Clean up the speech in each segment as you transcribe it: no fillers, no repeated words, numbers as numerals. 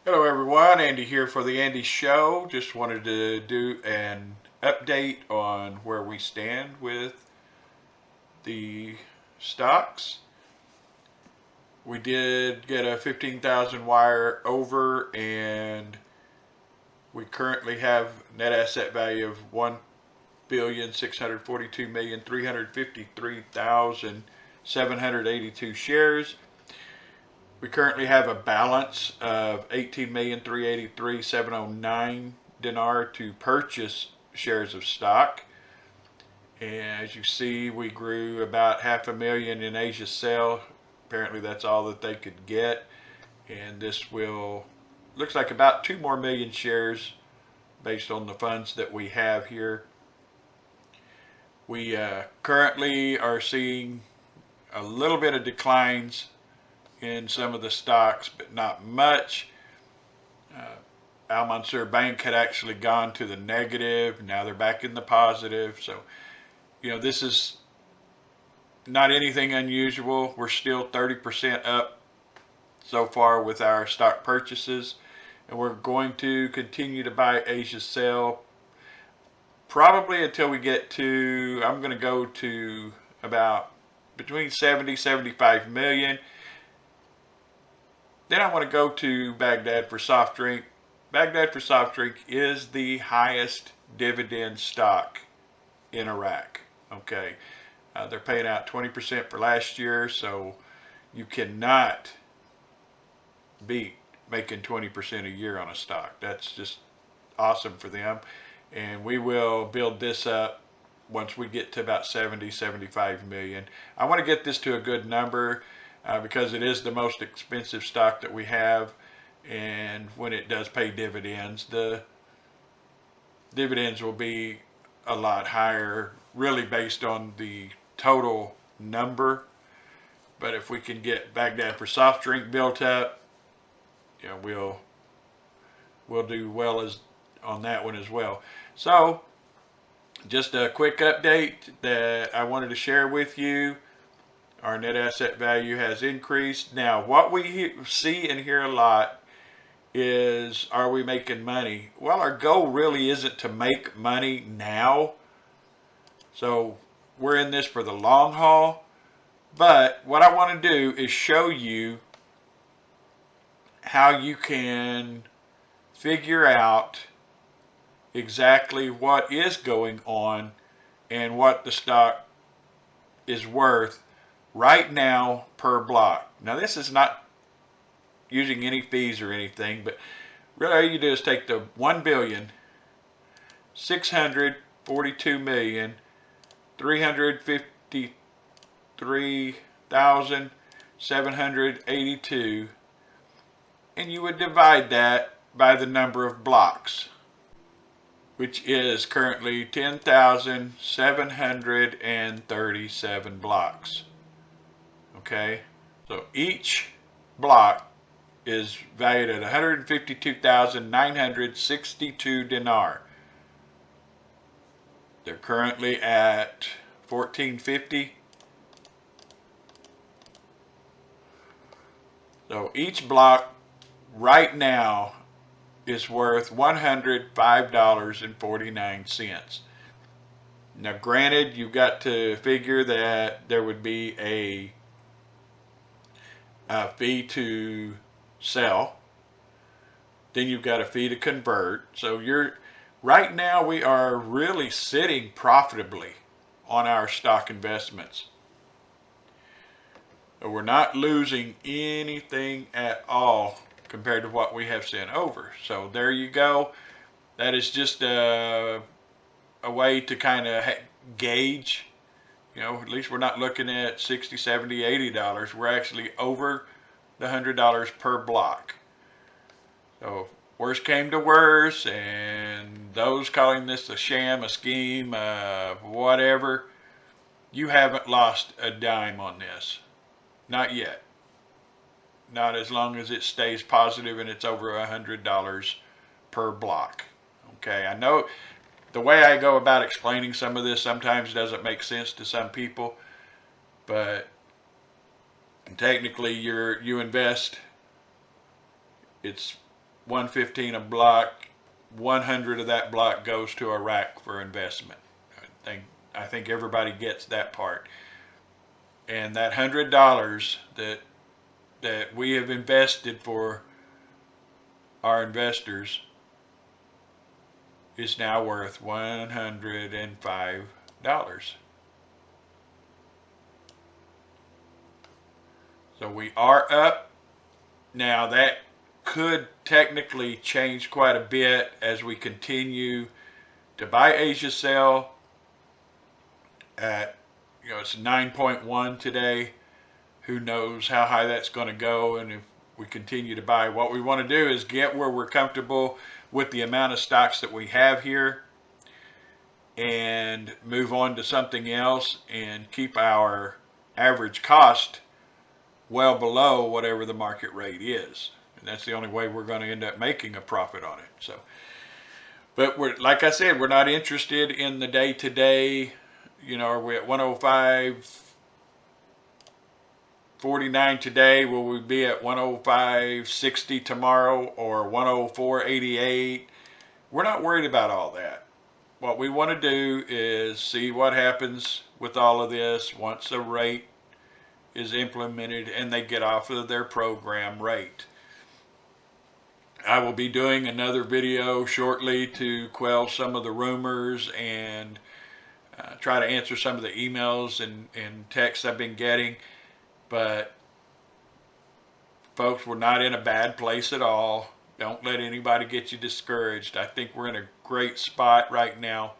Hello everyone, Andy here for the Andy Show. Just wanted to do an update on where we stand with the stocks. We did get a 15,000 wire over, and we currently have net asset value of 1,642,353,782 shares. We currently have a balance of 18,383,709 dinar to purchase shares of stock. And as you see, we grew about 500,000 in Asia sale. Apparently that's all that they could get. And this looks like about 2 more million shares based on the funds that we have here. We currently are seeing a little bit of declines in some of the stocks, but not much. Al Mansur Bank had actually gone to the negative. Now they're back in the positive. So, this is not anything unusual. We're still 30% up so far with our stock purchases, and we're going to continue to buy Asia sell probably until we get to, I'm going to go to about between 70-75 million. Then I want to go to Baghdad for soft drink. Baghdad for soft drink is the highest dividend stock in Iraq. Okay, they're paying out 20% for last year, so you cannot beat making 20% a year on a stock. That's just awesome for them, and we will build this up once we get to about 70-75 million. I want to get this to a good number. Because it is the most expensive stock that we have, and when it does pay dividends, the dividends will be a lot higher, really based on the total number. But if we can get Baghdad for soft drink built up, we'll do well on that one as well. So just a quick update that I wanted to share with you. Our net asset value has increased. Now, what we see and hear a lot is, are we making money? Well, our goal really isn't to make money now. So we're in this for the long haul. But what I want to do is show you how you can figure out exactly what is going on and what the stock is worth right now per block. Now, this is not using any fees or anything, but really all you do is take the 1,642,353,782, and you would divide that by the number of blocks, which is currently 10,737 blocks. Okay, so each block is valued at 152,962 dinar. They're currently at 1450. So each block right now is worth $105.49. Now, granted, you've got to figure that there would be a fee to sell, then you've got a fee to convert. So right now we are really sitting profitably on our stock investments. So we're not losing anything at all compared to what we have sent over. So there you go. That is just a way to kind of gauge. At least we're not looking at $60, $70, $80. We're actually over the $100 per block. So worst came to worst, and those calling this a sham, a scheme, whatever, you haven't lost a dime on this. Not yet. Not as long as it stays positive and it's over $100 per block. Okay, I know the way I go about explaining some of this sometimes doesn't make sense to some people, but technically you invest, it's 115 a block. 100 of that block goes to Iraq for investment. I think everybody gets that part. And that $100 that we have invested for our investors is now worth $105. So we are up. Now that could technically change quite a bit as we continue to buy Asia sell at, it's 9.1 today. Who knows how high that's going to go, and if we continue to buy. What we want to do is get where we're comfortable with the amount of stocks that we have here and move on to something else and keep our average cost well below whatever the market rate is. And that's the only way we're going to end up making a profit on it. So, but like I said, we're not interested in the day-to-day. Are we at 105.49 today? Will we be at 105.60 tomorrow or 104.88? We're not worried about all that. What we want to do is see what happens with all of this once the rate is implemented and they get off of their program rate. I will be doing another video shortly to quell some of the rumors and try to answer some of the emails and texts I've been getting. But folks, we're not in a bad place at all. Don't let anybody get you discouraged. I think we're in a great spot right now.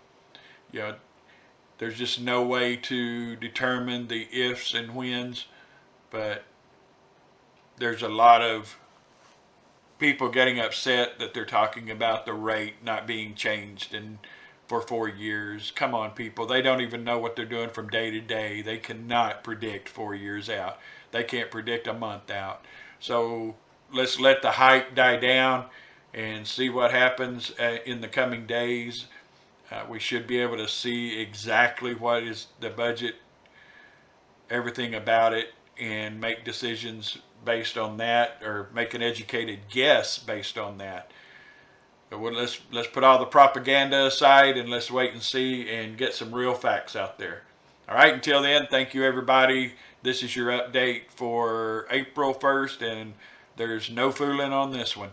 There's just no way to determine the ifs and whens, but there's a lot of people getting upset that they're talking about the rate not being changed for 4 years. Come on, people. They don't even know what they're doing from day to day. They cannot predict 4 years out. They can't predict a month out. So let's let the hype die down and see what happens in the coming days. We should be able to see exactly what is the budget, everything about it, and make decisions based on that, or make an educated guess based on that. But let's put all the propaganda aside and let's wait and see and get some real facts out there. All right, until then, thank you everybody. This is your update for April 1st, and there's no fooling on this one.